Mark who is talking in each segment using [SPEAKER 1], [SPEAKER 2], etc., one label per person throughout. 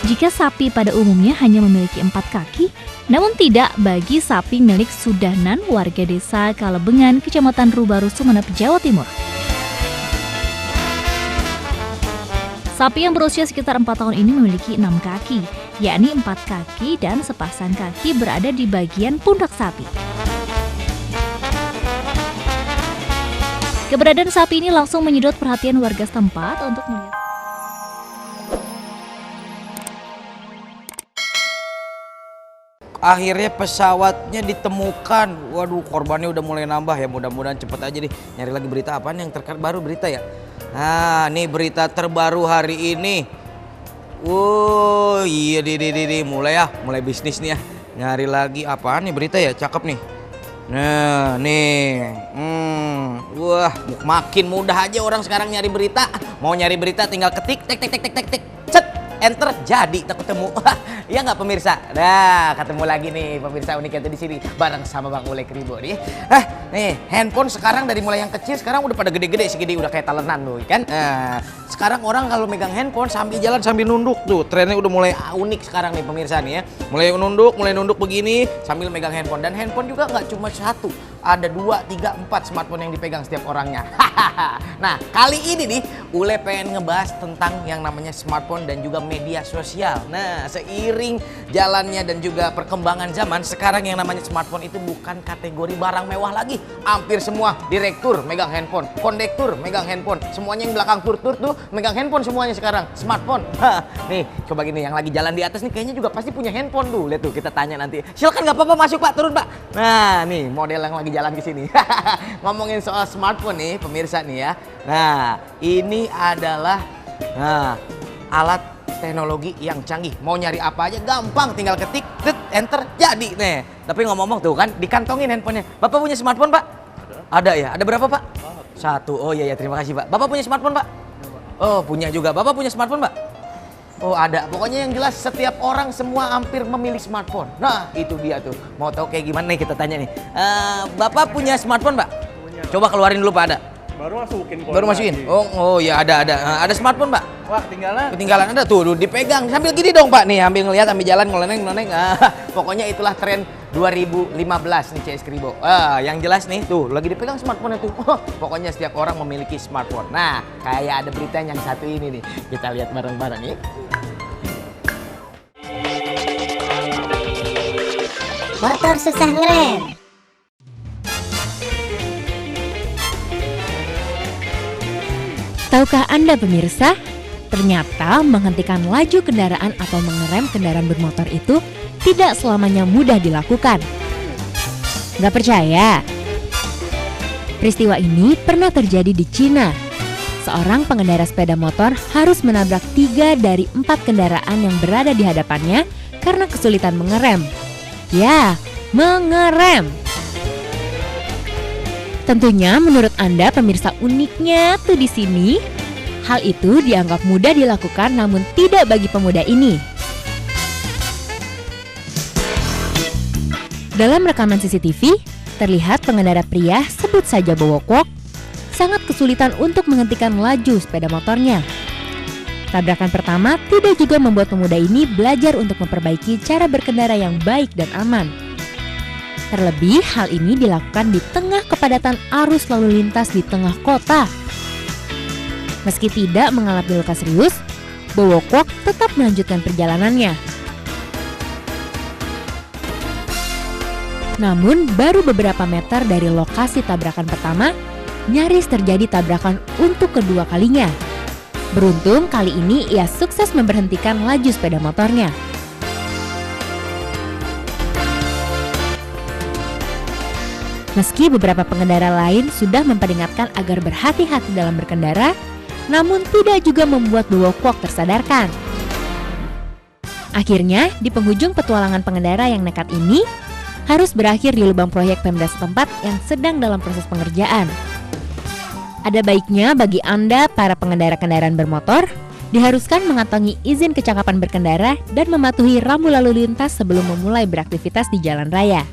[SPEAKER 1] Jika sapi pada umumnya hanya memiliki 4 kaki, namun tidak bagi sapi milik Sudahnan, warga desa Kalebengan, Kecamatan Rubaru, Sumeneb, Jawa Timur. Sapi yang berusia sekitar 4 tahun ini memiliki 6 kaki, yakni 4 kaki dan sepasang kaki berada di bagian pundak sapi. Keberadaan sapi ini langsung menyedot perhatian warga setempat untuk melihat.
[SPEAKER 2] Akhirnya pesawatnya ditemukan. Waduh, korbannya udah mulai nambah ya. Mudah-mudahan cepet aja nih. Nyari lagi berita apaan yang terkait baru berita ya. Nah, nih berita terbaru hari ini. Iya mulai bisnis nih ya. Nyari lagi apaan nih berita ya, cakep nih. Nah, nih. Wah, makin mudah aja orang sekarang nyari berita. Mau nyari berita tinggal ketik tek. Cet, enter, jadi tak ketemu. Iya nggak pemirsa? Nah, ketemu lagi nih pemirsa unik itu di sini bareng sama Bang Ule Kribo nih. Nih handphone sekarang dari mulai yang kecil sekarang udah pada gede-gede segini, udah kayak talenan loh kan. Sekarang orang kalau megang handphone sambil jalan sambil nunduk tuh, trennya udah mulai unik sekarang nih pemirsa nih ya. Mulai nunduk begini sambil megang handphone, dan handphone juga nggak cuma satu, ada 2, 3, 4 smartphone yang dipegang setiap orangnya. Nah, kali ini nih Ule pengen ngebahas tentang yang namanya smartphone dan juga media sosial. Nah, seiring jalannya dan juga perkembangan zaman, sekarang yang namanya smartphone itu bukan kategori barang mewah lagi. Hampir semua direktur megang handphone, kondektur megang handphone, semuanya yang belakang tur tuh megang handphone semuanya sekarang, smartphone. Nih, coba gini, yang lagi jalan di atas nih kayaknya juga pasti punya handphone tuh. Lihat tuh, kita tanya nanti. Silakan, nggak apa-apa, masuk Pak, turun Pak. Nah, nih model yang lagi jalan ke sini. Ngomongin soal smartphone nih pemirsa nih ya. Nah, ini adalah alat teknologi yang canggih. Mau nyari apa aja gampang, tinggal ketik, enter, jadi nih. Tapi ngomong-ngomong tuh kan, dikantongin handphonenya. Bapak punya smartphone, Pak? Ada ya? Ada berapa, Pak? 1. Oh iya, terima kasih, Pak. Bapak punya smartphone, Pak? Oh, punya juga. Bapak punya smartphone, Pak? Oh, ada. Pokoknya yang jelas setiap orang semua hampir memiliki smartphone. Nah, itu dia tuh. Mau tahu kayak gimana nih, kita tanya nih. Bapak punya smartphone, Pak?
[SPEAKER 3] Punya.
[SPEAKER 2] Coba keluarin dulu, Pak, ada.
[SPEAKER 3] Baru masukin.
[SPEAKER 2] Baru masukin? Oh ya, ada. Ada smartphone, Pak?
[SPEAKER 3] Wah,
[SPEAKER 2] Ketinggalan ada tuh, dipegang. Sambil gini dong, Pak. Nih, sambil ngelihat, sambil jalan, ngeleneng. Pokoknya itulah tren 2015 nih CS Kribo. Yang jelas nih, tuh lagi dipegang smartphone itu. Pokoknya setiap orang memiliki smartphone. Nah, kayak ada berita yang satu ini nih. Kita lihat bareng-bareng nih.
[SPEAKER 4] Motor susah ngerem.
[SPEAKER 1] Tahukah Anda pemirsa, ternyata menghentikan laju kendaraan atau mengerem kendaraan bermotor itu tidak selamanya mudah dilakukan. Gak percaya? Peristiwa ini pernah terjadi di Cina. Seorang pengendara sepeda motor harus menabrak 3 dari 4 kendaraan yang berada di hadapannya karena kesulitan mengerem. Ya, mengerem. Tentunya menurut Anda pemirsa, uniknya tuh di sini, hal itu dianggap mudah dilakukan namun tidak bagi pemuda ini. Dalam rekaman CCTV, terlihat pengendara pria, sebut saja Bowokok, sangat kesulitan untuk menghentikan laju sepeda motornya. Tabrakan pertama tidak juga membuat pemuda ini belajar untuk memperbaiki cara berkendara yang baik dan aman. Terlebih, hal ini dilakukan di tengah kepadatan arus lalu lintas di tengah kota. Meski tidak mengalami luka serius, Bowokok tetap melanjutkan perjalanannya. Namun, baru beberapa meter dari lokasi tabrakan pertama, nyaris terjadi tabrakan untuk kedua kalinya. Beruntung, kali ini ia sukses memberhentikan laju sepeda motornya. Meski beberapa pengendara lain sudah memperingatkan agar berhati-hati dalam berkendara, namun tidak juga membuat Bowokok tersadarkan. Akhirnya, di penghujung petualangan pengendara yang nekat ini, harus berakhir di lubang proyek Pemda setempat yang sedang dalam proses pengerjaan. Ada baiknya bagi Anda, para pengendara kendaraan bermotor, diharuskan mengantongi izin kecakapan berkendara dan mematuhi rambu lalu lintas sebelum memulai beraktivitas di jalan raya.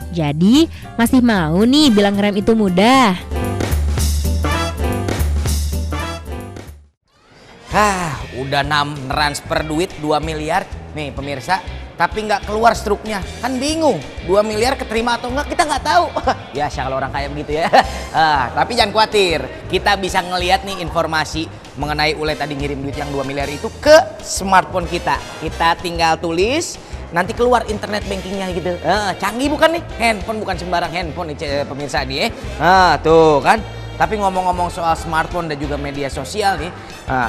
[SPEAKER 1] Jadi, masih mau nih bilang rem itu mudah?
[SPEAKER 2] Udah transfer duit 2 miliar nih pemirsa, tapi nggak keluar struknya, kan bingung 2 miliar keterima atau enggak kita nggak tahu. Biasa kalau orang kaya begitu ya. Tapi jangan khawatir, kita bisa ngelihat nih informasi mengenai Ule tadi ngirim duit yang 2 miliar itu ke smartphone kita. Kita tinggal tulis, nanti keluar internet bankingnya gitu. Canggih bukan nih? Handphone bukan sembarang handphone nih pemirsa nih. Tuh kan. Tapi ngomong-ngomong soal smartphone dan juga media sosial nih,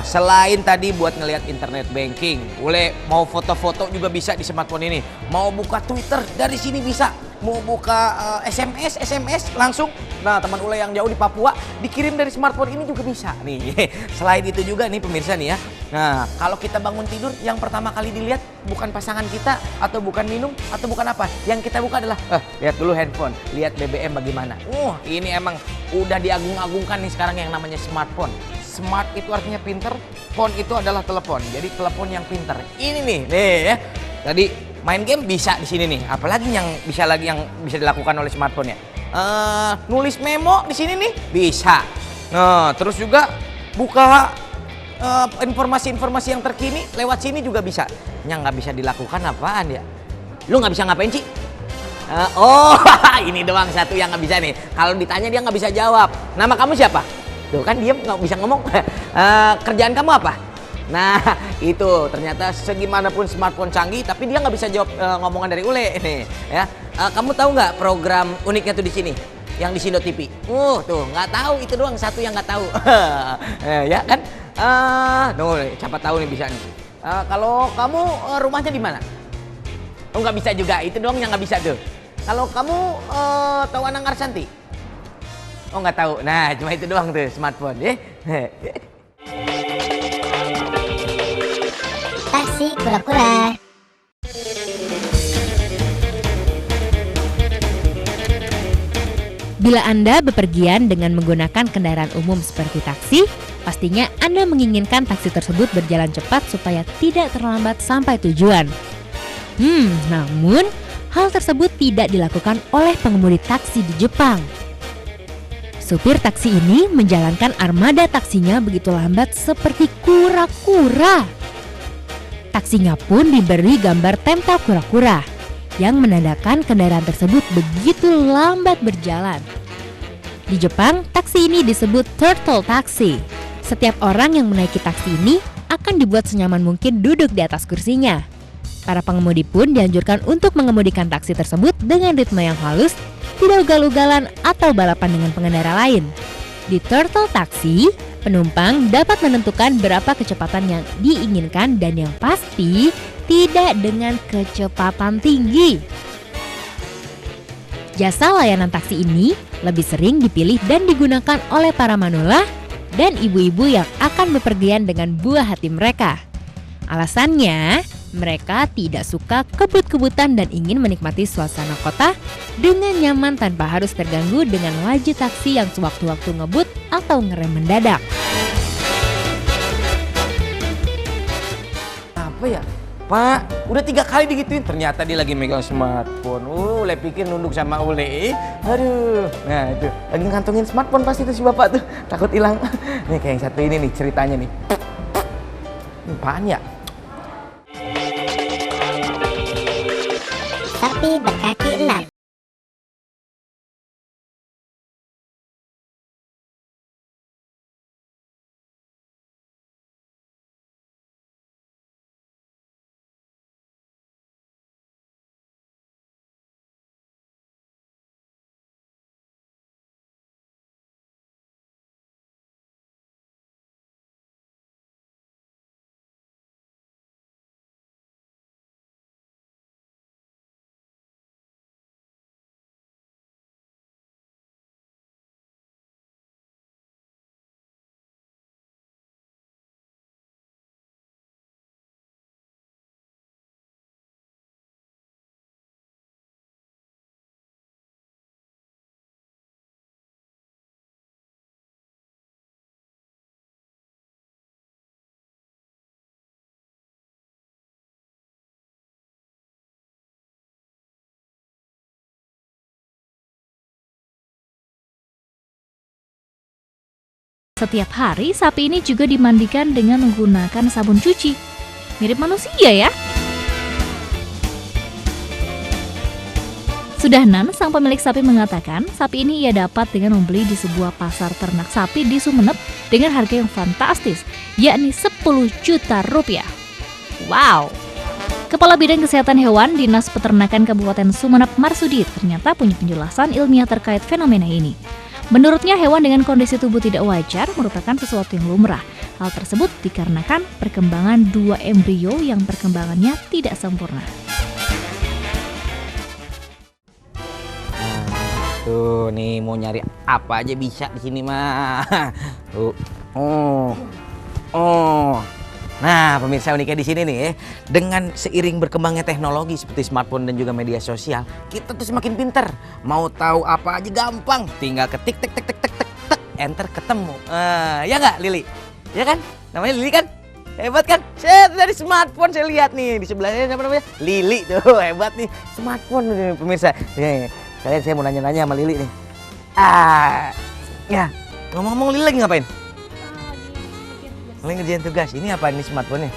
[SPEAKER 2] selain tadi buat ngelihat internet banking, Ule mau foto-foto juga bisa di smartphone ini. Mau buka Twitter dari sini bisa. Mau buka SMS langsung. Nah, teman Ule yang jauh di Papua dikirim dari smartphone ini juga bisa nih. Selain itu juga nih pemirsa nih ya. Nah, kalau kita bangun tidur yang pertama kali dilihat bukan pasangan kita atau bukan minum atau bukan apa. Yang kita buka adalah lihat dulu handphone, lihat BBM bagaimana. Ini emang udah diagung-agungkan nih sekarang yang namanya smartphone. Smart itu artinya pinter, phone itu adalah telepon. Jadi telepon yang pinter. Ini nih ya. Tadi main game bisa di sini nih. Apalagi yang bisa dilakukan oleh smartphone ya. Nulis memo di sini nih bisa. Nah, terus juga buka informasi-informasi yang terkini lewat sini juga bisa. Yang nggak bisa dilakukan apaan ya? Lu nggak bisa ngapain sih? Ini doang satu yang nggak bisa nih. Kalau ditanya dia nggak bisa jawab. Nama kamu siapa? Tuh kan dia nggak bisa ngomong. Kerjaan kamu apa? Nah itu ternyata segimanapun smartphone canggih, tapi dia nggak bisa jawab ngomongan dari Ule nih. Ya, kamu tahu nggak program uniknya tuh di sini? Yang di Sindo TV. Tuh nggak tahu, itu doang satu yang nggak tahu. Ya kan? Siapa tahu nih bisa nih. Kalau kamu rumahnya di mana? Nggak bisa juga, itu doang yang nggak bisa tuh. Kalau kamu tahu Anang Arsanti? Nggak tahu. Nah, cuma itu doang tuh smartphone ya.
[SPEAKER 4] Taksi kura-kura.
[SPEAKER 1] Bila Anda bepergian dengan menggunakan kendaraan umum seperti taksi, pastinya Anda menginginkan taksi tersebut berjalan cepat supaya tidak terlambat sampai tujuan. Namun hal tersebut tidak dilakukan oleh pengemudi taksi di Jepang. Supir taksi ini menjalankan armada taksinya begitu lambat seperti kura-kura. Taksinya pun diberi gambar tempel kura-kura yang menandakan kendaraan tersebut begitu lambat berjalan. Di Jepang, taksi ini disebut turtle taxi. Setiap orang yang menaiki taksi ini akan dibuat senyaman mungkin duduk di atas kursinya. Para pengemudi pun dianjurkan untuk mengemudikan taksi tersebut dengan ritme yang halus, tidak ugal-ugalan atau balapan dengan pengendara lain. Di turtle taxi, penumpang dapat menentukan berapa kecepatan yang diinginkan dan yang pasti tidak dengan kecepatan tinggi. Jasa layanan taksi ini lebih sering dipilih dan digunakan oleh para manula dan ibu-ibu yang akan bepergian dengan buah hati mereka. Alasannya, mereka tidak suka kebut-kebutan dan ingin menikmati suasana kota dengan nyaman tanpa harus terganggu dengan laju taksi yang sewaktu-waktu ngebut atau ngerem mendadak.
[SPEAKER 2] Apa ya? Pak, udah 3 kali digituin, ternyata dia lagi megang smartphone. Ule pikir nunduk sama Ule. Aduh, nah itu lagi ngantongin smartphone pasti itu si bapak tuh, takut hilang. Nih kayak yang satu ini nih ceritanya nih. Apaan ya?
[SPEAKER 4] Sapi berkaki 6.
[SPEAKER 3] Setiap hari, sapi ini juga dimandikan dengan menggunakan sabun cuci. Mirip manusia ya? Sudanan, sang pemilik sapi mengatakan, sapi ini ia dapat dengan membeli di sebuah pasar ternak sapi di Sumeneb dengan harga yang fantastis, yakni 10 juta rupiah. Wow! Kepala Bidang Kesehatan Hewan Dinas Peternakan Kabupaten Sumeneb Marsudi ternyata punya penjelasan ilmiah terkait fenomena ini. Menurutnya, hewan dengan kondisi tubuh tidak wajar merupakan sesuatu yang lumrah. Hal tersebut dikarenakan perkembangan 2 embrio yang perkembangannya tidak sempurna.
[SPEAKER 2] Tuh nih mau nyari apa aja bisa di sini mah. Tuh. Nah, pemirsa uniknya di sini nih, dengan seiring berkembangnya teknologi seperti smartphone dan juga media sosial, kita tuh semakin pinter. Mau tahu apa aja gampang, tinggal ketik tek enter ketemu. Ya nggak Lili? Ya kan? Namanya Lili kan? Hebat kan? Saya dari smartphone saya lihat nih di sebelahnya siapa namanya? Lili tuh, hebat nih. Smartphone nih pemirsa. Nih, kalian saya mau nanya-nanya sama Lili nih. Ya, ngomong-ngomong Lili lagi ngapain? Lagi ngerjain tugas. Ini apa ini smartphone-nya?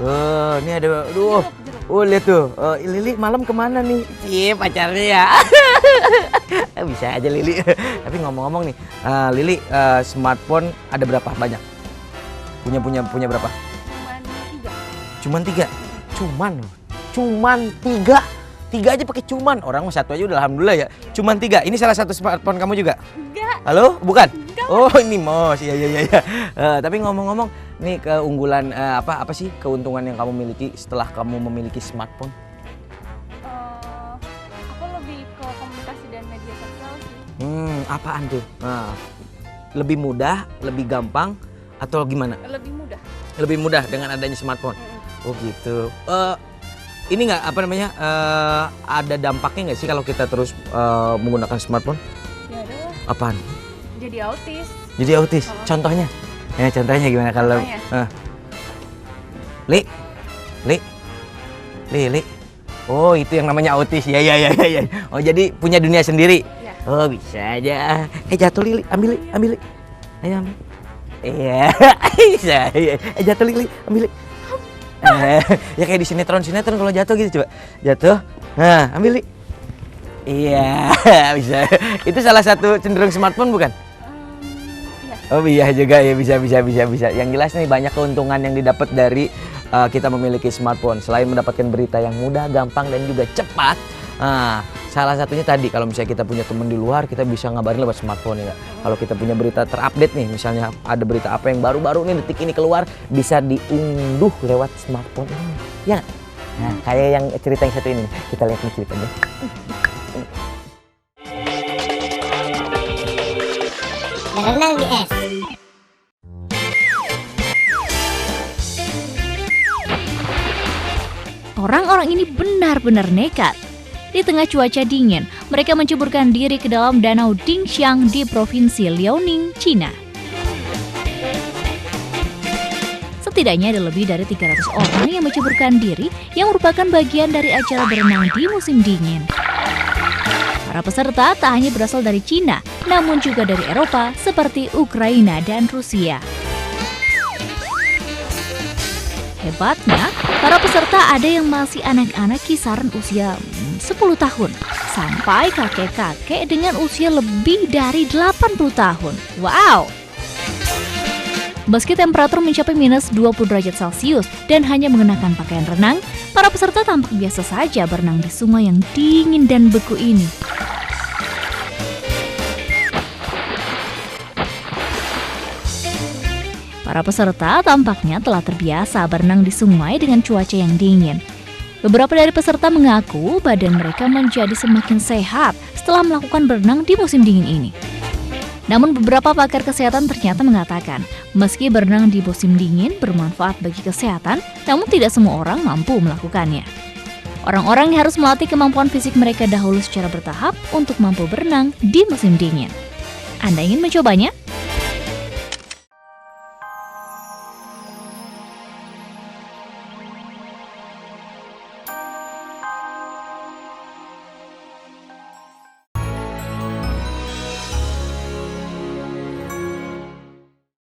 [SPEAKER 2] Oh, ini ada, aduh. Oh, lihat tuh. Lili malam kemana nih? Iya, pacarnya ya. Bisa aja Lili. Tapi ngomong-ngomong nih, Lili smartphone ada berapa banyak? Punya berapa? Cuman tiga. Cuman tiga. Tiga aja pakai cuman. Orang mah satu aja udah alhamdulillah ya. Cuman tiga. Ini salah satu smartphone kamu juga?
[SPEAKER 3] Enggak.
[SPEAKER 2] Halo? Bukan?
[SPEAKER 3] Enggak.
[SPEAKER 2] Oh, ini Mos. Iya. Tapi ngomong-ngomong, nih keunggulan apa sih keuntungan yang kamu miliki setelah kamu memiliki smartphone?
[SPEAKER 5] Aku lebih ke komunikasi dan media sosial sih.
[SPEAKER 2] Apaan tuh? Lebih mudah, lebih gampang, atau gimana?
[SPEAKER 5] Lebih mudah.
[SPEAKER 2] Lebih mudah dengan adanya smartphone. Oh gitu. Ini nggak ada dampaknya nggak sih kalau kita terus menggunakan smartphone?
[SPEAKER 5] Ya ada lah.
[SPEAKER 2] Apaan?
[SPEAKER 5] Jadi autis.
[SPEAKER 2] Jadi autis. Contohnya? Contohnya gimana kalau? Li. Oh, itu yang namanya autis. Ya. Oh, jadi punya dunia sendiri.
[SPEAKER 5] Ya.
[SPEAKER 2] Oh, bisa aja. Jatuh Lili, ambil Li. Ayo ambil. Iya, bisa. Jatuh Lili, ambil Li. Ya kayak di sinetron kalau jatuh gitu coba. Jatuh. Nah, ambil Li. Iya, bisa. Itu salah satu cenderung smartphone bukan?
[SPEAKER 5] Iya.
[SPEAKER 2] Oh iya juga ya, bisa. Yang jelas nih banyak keuntungan yang didapat dari kita memiliki smartphone. Selain mendapatkan berita yang mudah, gampang dan juga cepat. Salah satunya tadi kalau misalnya kita punya teman di luar, kita bisa ngabarin lewat smartphone ya. Kalau kita punya berita terupdate nih, misalnya ada berita apa yang baru-baru nih detik ini keluar, bisa diunduh lewat smartphone ini. Ya. Nah, kayak yang cerita yang satu ini. Kita lihat nih ceritanya.
[SPEAKER 4] Berenang di es.
[SPEAKER 3] Orang-orang ini benar-benar nekat. Di tengah cuaca dingin, mereka menceburkan diri ke dalam danau Dingxiang di Provinsi Liaoning, Cina. Setidaknya ada lebih dari 300 orang yang menceburkan diri yang merupakan bagian dari acara berenang di musim dingin. Para peserta tak hanya berasal dari Cina, namun juga dari Eropa seperti Ukraina dan Rusia. Hebatnya, para peserta ada yang masih anak-anak kisaran usia 10 tahun sampai kakek-kakek dengan usia lebih dari 80 tahun. Wow! Meski temperatur mencapai minus 20 derajat Celcius dan hanya mengenakan pakaian renang, para peserta tampak biasa saja berenang di sungai yang dingin dan beku ini. Para peserta tampaknya telah terbiasa berenang di sungai dengan cuaca yang dingin. Beberapa dari peserta mengaku badan mereka menjadi semakin sehat setelah melakukan berenang di musim dingin ini. Namun beberapa pakar kesehatan ternyata mengatakan, meski berenang di musim dingin bermanfaat bagi kesehatan, namun tidak semua orang mampu melakukannya. Orang-orang harus melatih kemampuan fisik mereka dahulu secara bertahap untuk mampu berenang di musim dingin. Anda ingin mencobanya?